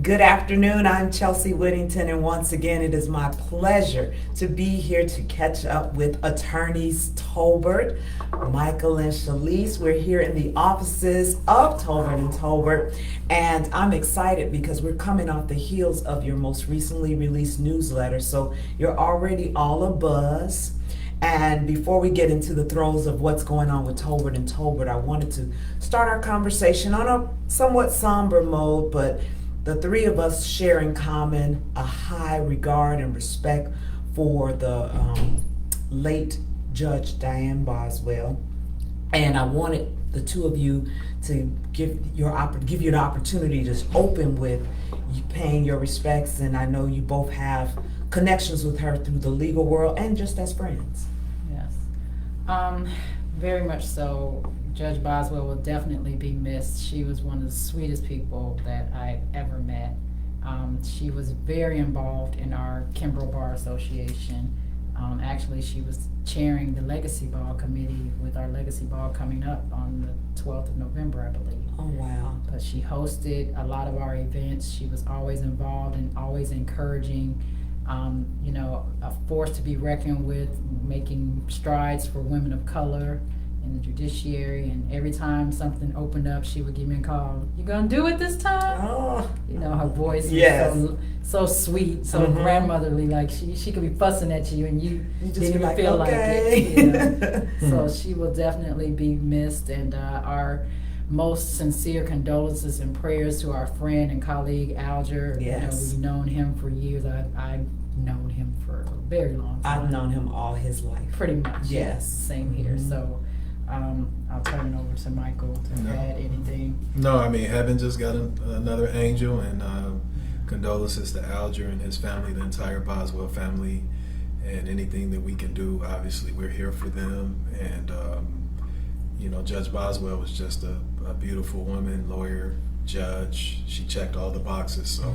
Good afternoon. I'm Chelsea Whittington, and once again, it is my pleasure to be here to catch up with attorneys Tolbert, Michael, and Shalise. We're here in the offices of Tolbert Tolbert, and I'm excited because we're coming off the heels of your most recently released newsletter, so you're already all abuzz. And before we get into the throes of what's going on with Tolbert Tolbert, I wanted to start our conversation on a somewhat somber mode, but the three of us share in common a high regard and respect for the late Judge Diane Boswell. And I wanted the two of you to give you the opportunity to just open with you paying your respects. And I know you both have connections with her through the legal world and just as friends. Yes, very much so. Judge Boswell will definitely be missed. She was one of the sweetest people that I ever met. She was very involved in our Kimbrough Bar Association. Actually, she was chairing the Legacy Ball Committee with our Legacy Ball coming up on the 12th of November, I believe. Oh, wow. But she hosted a lot of our events. She was always involved and always encouraging, a force to be reckoned with, making strides for women of color in the judiciary. And every time something opened up, she would give me a call. You gonna do it this time? Oh. Her voice Yes. was so sweet, so grandmotherly. Like she could be fussing at you, and you just didn't even like, feel okay. like it. So she will definitely be missed, and our most sincere condolences and prayers to our friend and colleague Alger. Yes. We've known him for years. I've known him for a very long time. I've known him all his life. Pretty much. Yes. Same here. So I'll turn it over to Michael to add anything. No, I mean, heaven just got another angel, and condolences to Alger and his family, the entire Boswell family, and anything that we can do. Obviously, we're here for them. And Judge Boswell was just a beautiful woman, lawyer, judge. She checked all the boxes. So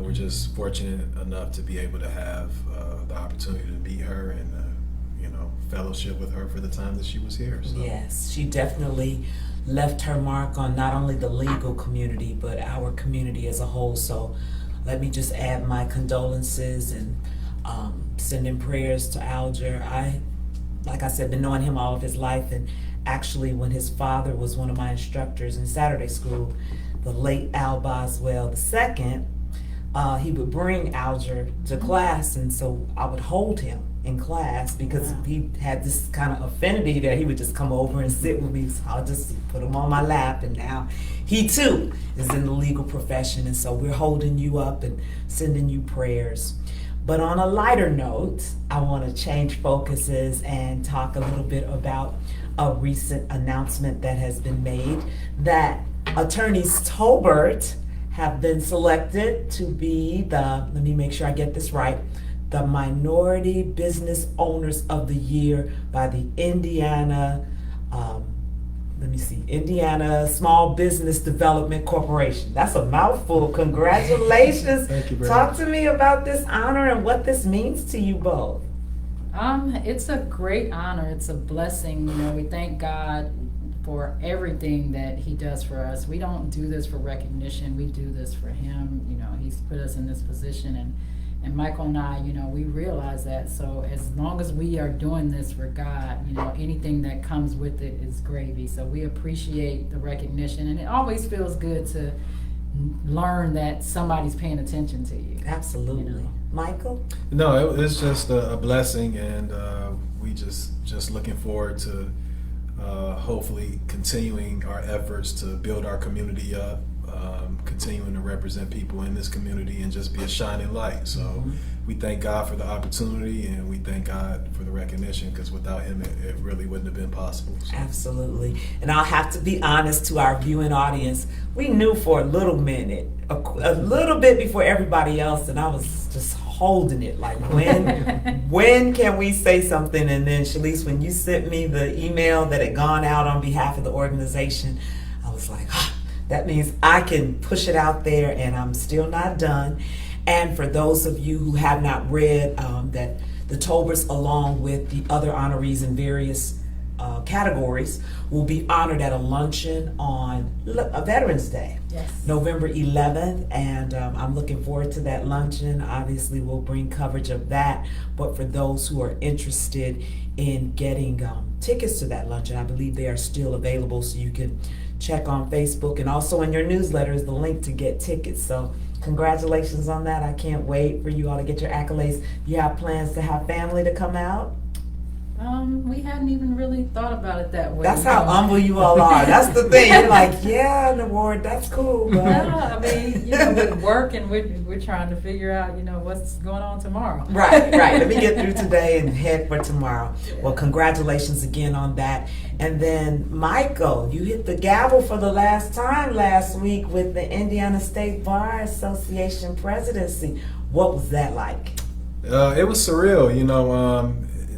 we're just fortunate enough to be able to have the opportunity to meet her and fellowship with her for the time that she was here. So. Yes, she definitely left her mark on not only the legal community, but our community as a whole. So let me just add my condolences and sending prayers to Alger. Like I said, been knowing him all of his life, and actually when his father was one of my instructors in Saturday school, the late Al Boswell II, he would bring Alger to class, and so I would hold him in class because he had this kind of affinity that he would just come over and sit with me. So I'll just put him on my lap, and now he too is in the legal profession, and so we're holding you up and sending you prayers. But on a lighter note, I want to change focuses and talk a little bit about a recent announcement that has been made that attorneys Tolbert have been selected to be let me make sure I get this right, the Minority Business Owners of the Year by the Indiana Small Business Development Corporation. That's a mouthful. Congratulations. Thank you very Talk much. to me about this honor and what this means to you both. It's a great honor. It's a blessing. We thank God for everything that he does for us. We don't do this for recognition. We do this for him. He's put us in this position, and Michael and I, we realize that. So as long as we are doing this for God, anything that comes with it is gravy. So we appreciate the recognition, and it always feels good to learn that somebody's paying attention to you. Absolutely. Michael? No, it's just a blessing, and we just looking forward to hopefully continuing our efforts to build our community up, continuing to represent people in this community and just be a shining light. So we thank God for the opportunity, and we thank God for the recognition, because without him it really wouldn't have been possible. So. Absolutely. And I'll have to be honest to our viewing audience, we knew for a little minute, a little bit before everybody else, and I was just holding it like, when can we say something? And then Shalise, when you sent me the email that had gone out on behalf of the organization, I was like, that means I can push it out there, and I'm still not done. And for those of you who have not read that the Tolberts, along with the other honorees in various categories will be honored at a luncheon on Veterans Day, Yes. November 11th, and I'm looking forward to that luncheon. Obviously, we'll bring coverage of that, but for those who are interested in getting tickets to that luncheon, I believe they are still available, so you can check on Facebook, and also in your newsletter is the link to get tickets. So congratulations on that. I can't wait for you all to get your accolades. You have plans to have family to come out? We hadn't even really thought about it that way. That's how humble you all are. That's the thing. You're like, yeah, an award, that's cool. But Yeah, I mean, with work and we're trying to figure out, what's going on tomorrow. Right. Let me get through today and head for tomorrow. Well, congratulations again on that. And then, Michael, you hit the gavel for the last time last week with the Indiana State Bar Association presidency. What was that like? It was surreal,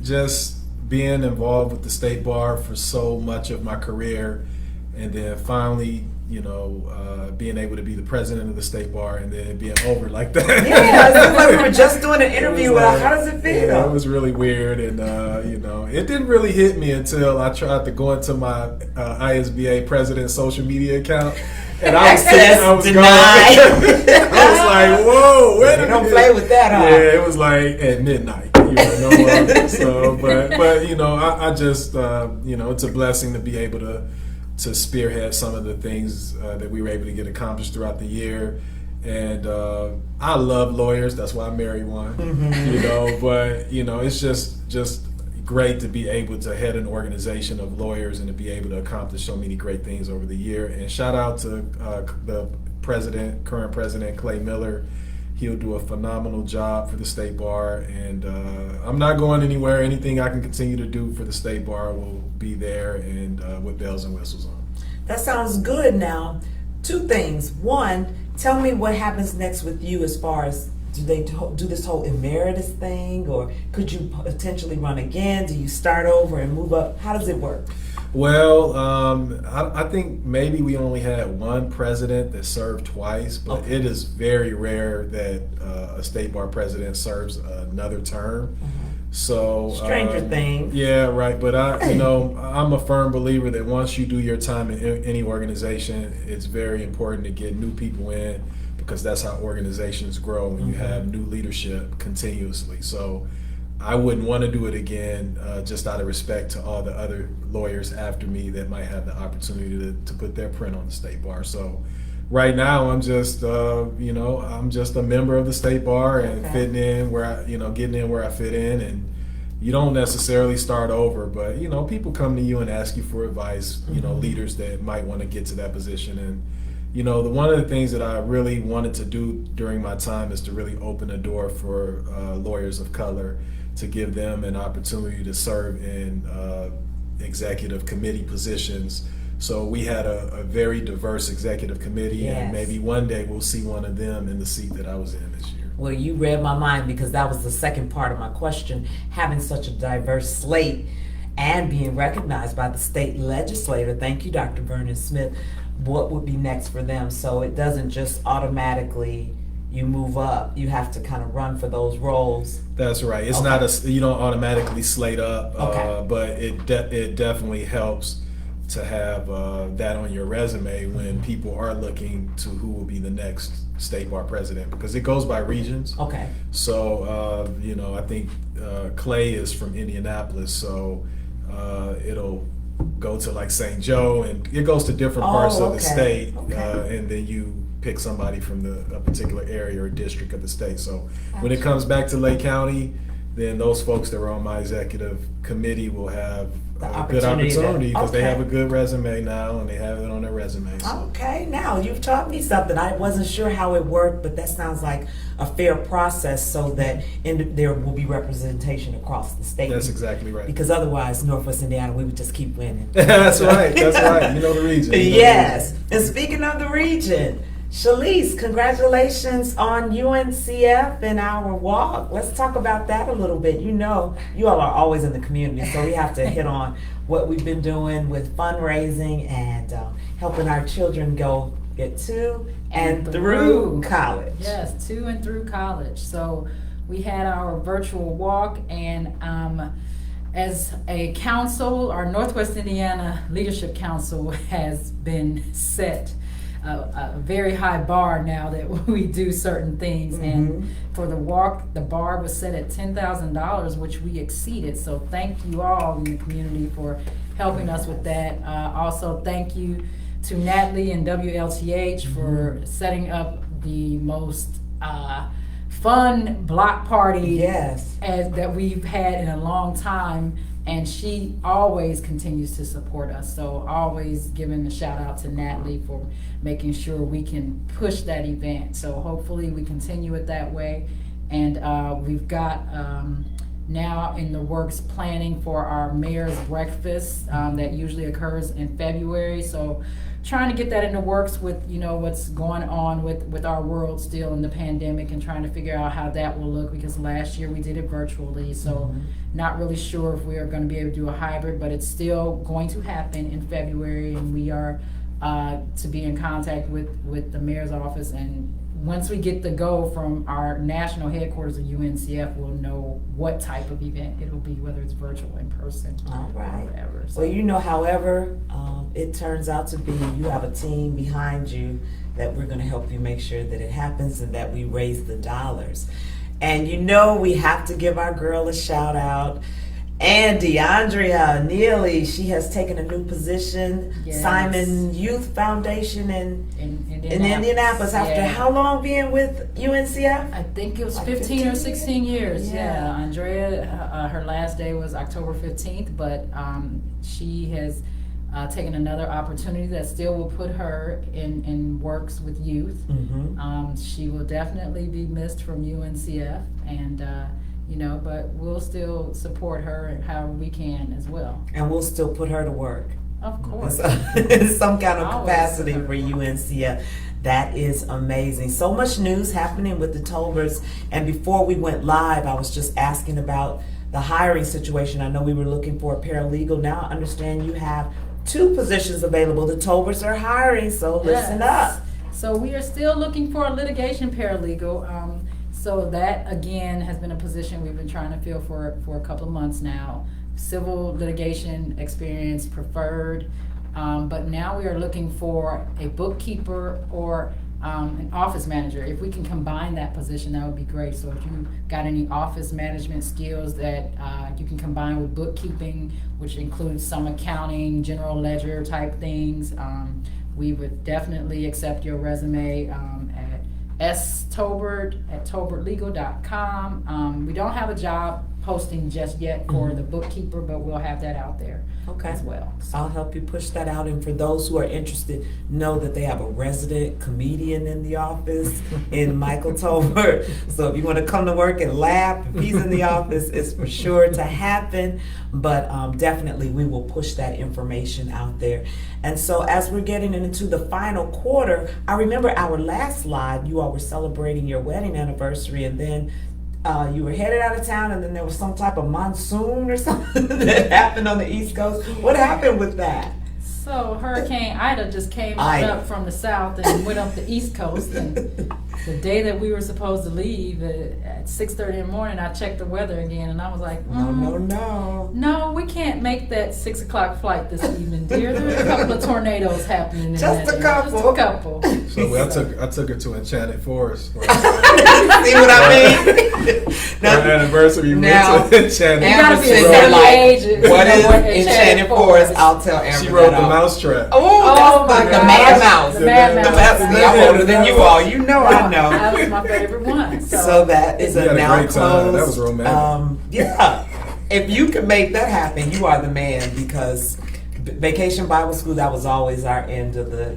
just being involved with the state bar for so much of my career, and then finally, being able to be the president of the state bar, and then being over like that. Yeah, it seems like we were just doing an interview. How does it feel? Yeah, it was really weird, and it didn't really hit me until I tried to go into my ISBA president social media account. And I was thinking I was going. I was like, "Whoa, wait a minute!" Don't play with that, huh? Yeah, it was like at midnight. So, but I just it's a blessing to be able to spearhead some of the things that we were able to get accomplished throughout the year. And I love lawyers. That's why I married one. Mm-hmm. But it's just great to be able to head an organization of lawyers and to be able to accomplish so many great things over the year. And shout out to the current president, Clay Miller. He'll do a phenomenal job for the state bar, and I'm not going anywhere. Anything I can continue to do for the state bar will be there and with bells and whistles on. That sounds good. Now, two things. One, tell me what happens next with you as far as, do they do this whole emeritus thing, or could you potentially run again? Do you start over and move up? How does it work? Well, I think maybe we only had one president that served twice, but Okay. It is very rare that a state bar president serves another term. So Stranger things. Yeah, right. But I'm a firm believer that once you do your time in any organization, it's very important to get new people in, because that's how organizations grow when you have new leadership continuously. So I wouldn't want to do it again, just out of respect to all the other lawyers after me that might have the opportunity to put their print on the state bar. So right now I'm just, I'm just a member of the state bar and fitting in where getting in where I fit in. And you don't necessarily start over, but people come to you and ask you for advice, leaders that might want to get to that position. And one of the things that I really wanted to do during my time is to really open a door for lawyers of color, to give them an opportunity to serve in executive committee positions. So we had a very diverse executive committee, Yes. and maybe one day we'll see one of them in the seat that I was in this year. Well, you read my mind, because that was the second part of my question. Having such a diverse slate and being recognized by the state legislator, thank you, Dr. Vernon Smith, what would be next for them? So it doesn't just automatically you move up. You have to kind of run for those roles. That's right. It's not you don't automatically slate up, Okay. but it definitely helps to have that on your resume when people are looking to who will be the next state bar president, because it goes by regions. Okay. So I think Clay is from Indianapolis, so it'll go to like St. Joe, and it goes to different parts of the state, and then you pick somebody from a particular area or district of the state. So when it comes back to Lake County, then those folks that were on my executive committee will have a good opportunity, because they have a good resume now, and they have it on their resume. So. Okay, now you've taught me something. I wasn't sure how it worked, but that sounds like a fair process, so that there will be representation across the state. That's exactly right. Because otherwise, Northwest Indiana, we would just keep winning. That's right. That's right. You know the region. Yes. And speaking of the region, Shalise, congratulations on UNCF and our walk. Let's talk about that a little bit. You all are always in the community, so we have to hit on what we've been doing with fundraising and helping our children get to and through college. Yes, to and through college. So we had our virtual walk, and as a council, our Northwest Indiana Leadership Council has been set a very high bar now that we do certain things. And for the walk, the bar was set at $10,000, which we exceeded. So thank you all in the community for helping us with that. Also, thank you to Natalie and WLTH for setting up the most fun block party that we've had in a long time, and she always continues to support us. So always giving a shout out to Natalie for making sure we can push that event. So hopefully we continue it that way. And we've got now in the works planning for our mayor's breakfast that usually occurs in February. So trying to get that in the works with, you know, what's going on with our world still in the pandemic, and trying to figure out how that will look, because last year we did it virtually. So not really sure if we are going to be able to do a hybrid, but it's still going to happen in February, and we are to be in contact with the mayor's office. And once we get the go from our national headquarters of UNCF, we'll know what type of event it'll be, whether it's virtual, in person, all right, or whatever. So, well, you know, however it turns out to be, you have a team behind you that we're going to help you make sure that it happens and that we raise the dollars. And you know, we have to give our girl a shout out. AndreaNeely, she has taken a new position, Simon Youth Foundation in Indianapolis. After how long being with UNCF? I think it was like 15 or 16 years. Yeah. Andrea, her last day was October 15th, but she has taken another opportunity that still will put her in works with youth. She will definitely be missed from UNCF, and you know, but we'll still support her however we can as well. And we'll still put her to work. Of course. In some kind of capacity for UNCF. That is amazing. So much news happening with the Tolberts. And before we went live, I was just asking about the hiring situation. I know we were looking for a paralegal. Now I understand you have 2 positions available. The Tolberts are hiring, so listen up. So we are still looking for a litigation paralegal. So that, again, has been a position we've been trying to fill for a couple of months now. Civil litigation experience preferred, but now we are looking for a bookkeeper or an office manager. If we can combine that position, that would be great. So if you got any office management skills that you can combine with bookkeeping, which includes some accounting, general ledger type things, we would definitely accept your resume at stolbert@tolbertlegal.com. We don't have a job posting just yet for the bookkeeper, but we'll have that out there as well. So I'll help you push that out. And for those who are interested, know that they have a resident comedian in the office in Michael Tolbert. So if you want to come to work and laugh, if he's in the office, it's for sure to happen. But definitely we will push that information out there. And so as we're getting into the final quarter, I remember our last live, you all were celebrating your wedding anniversary, and then you were headed out of town, and then there was some type of monsoon or something that happened on the East Coast. What happened with that? So Hurricane Ida just came up from the south and went up the East Coast. And the day that we were supposed to leave at 6:30 in the morning, I checked the weather again, and I was like, no, we can't make that 6 o'clock flight this evening, dear. There are a couple of tornadoes happening. Just a couple. So I took her to Enchanted Forest. See what I mean? Now, anniversary. Now, went to Enchanted. You gotta be a certain age. What is Enchanted Forest? I'll tell Amber. She rode the mousetrap. Oh, that's the Mad Mouse. The Mad Mouse. I'm older than you all. You know I know. That was my favorite one. So that is a now great closed. Time. That was romantic. Yeah. If you can make that happen, you are the man, because Vacation Bible School, that was always our end of the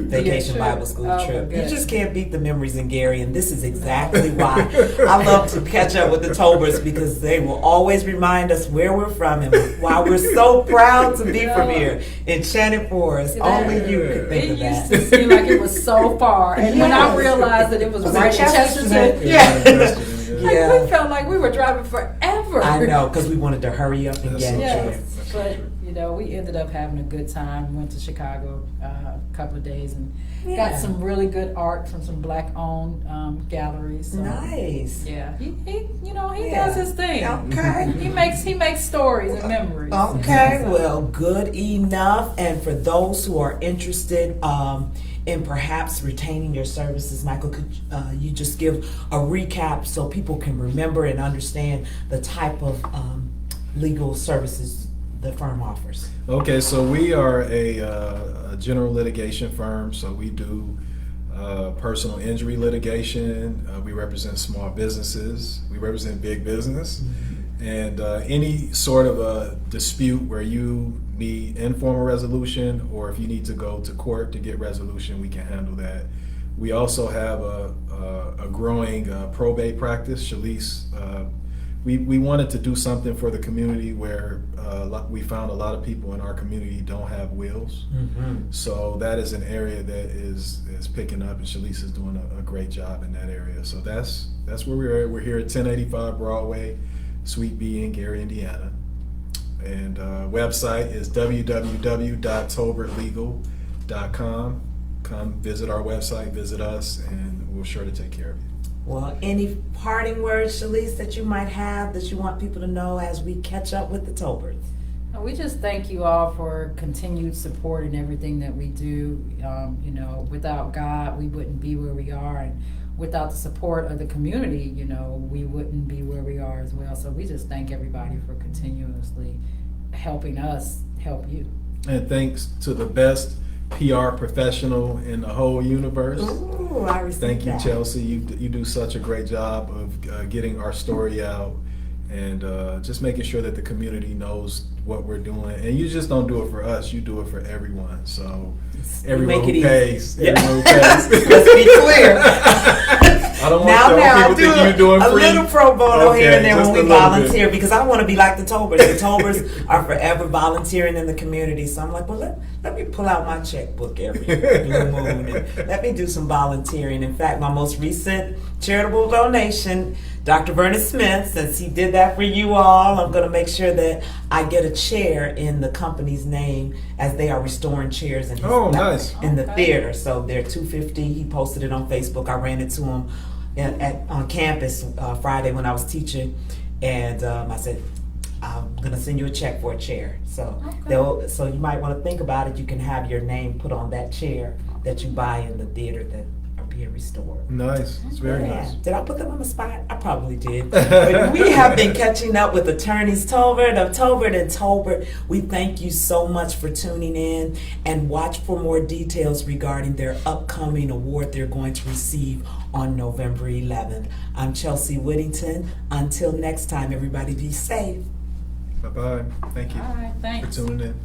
Vacation Bible School trip. You just can't beat the memories in Gary, and this is exactly why I love to catch up with the Tolberts, because they will always remind us where we're from and why we're so proud to be from here. Enchanted Forest, only you could think of that. It used to seem like it was so far, and when I realized that it was right in Chesterton, we felt like we were driving forever. I know, because we wanted to hurry up and get there. But we ended up having a good time. Went to Chicago a couple of days and Yeah. got some really good art from some black-owned galleries. So, Nice. yeah, he Yeah. does his thing. Okay. He makes stories and memories. Okay, So- well, good enough. And for those who are interested in perhaps retaining your services, Michael, could you just give a recap so people can remember and understand the type of legal services the firm offers? Okay, so we are a general litigation firm, so we do personal injury litigation. We represent small businesses. We represent big business. And any sort of a dispute where you need informal resolution, or if you need to go to court to get resolution, we can handle that. We also have a growing probate practice. Shalice, we wanted to do something for the community where we found a lot of people in our community don't have wills. Mm-hmm. So that is an area that is picking up, and Shalice is doing a great job in that area. So that's where we're at. We're here at 1085 Broadway, Suite B in Gary, Indiana. And website is www.tolbertlegal.com. Come visit our website, visit us, and we're sure to take care of you. Well, any parting words, Shalice, that you might have that you want people to know as we catch up with the Tolberts? We just thank you all for continued support in everything that we do. Without God, we wouldn't be where we are, and without the support of the community, we wouldn't be where we are as well. So we just thank everybody for continuously helping us help you. And thanks to the best PR professional in the whole universe. Ooh, I received Thank you, that. Chelsea. You do such a great job of getting our story out and just making sure that the community knows what we're doing. And you just don't do it for us; you do it for everyone. So everyone make it who easy. pays, Yeah. everyone who pays. Let's be clear. I don't want Now, y'all I people do think you're doing a free. little pro bono Okay, here and there just when a we little volunteer, bit. because I want to be like the Tolberts. The Tolberts are forever volunteering in the community. So I'm like, well, let me pull out my checkbook every blue moon and let me do some volunteering. In fact, my most recent charitable donation, Dr. Vernon Smith, since he did that for you all, I'm going to make sure that I get a chair in the company's name as they are restoring chairs in his Nice. in the Okay. theater. So they're $250. He posted it on Facebook. I ran into him on campus Friday when I was teaching, and I said, I'm gonna send you a check for a chair. So so you might want to think about it. You can have your name put on that chair that you buy in the theater that are being restored. Nice. It's very Yeah. nice. Did I put them on the spot? I probably did. But we have been catching up with attorneys Tolbert of Tolbert and Tolbert. We thank you so much for tuning in, and watch for more details regarding their upcoming award they're going to receive on November 11th. I'm Chelsea Whittington. Until next time, everybody be safe. Bye-bye. Thank you All right, thanks. for tuning in.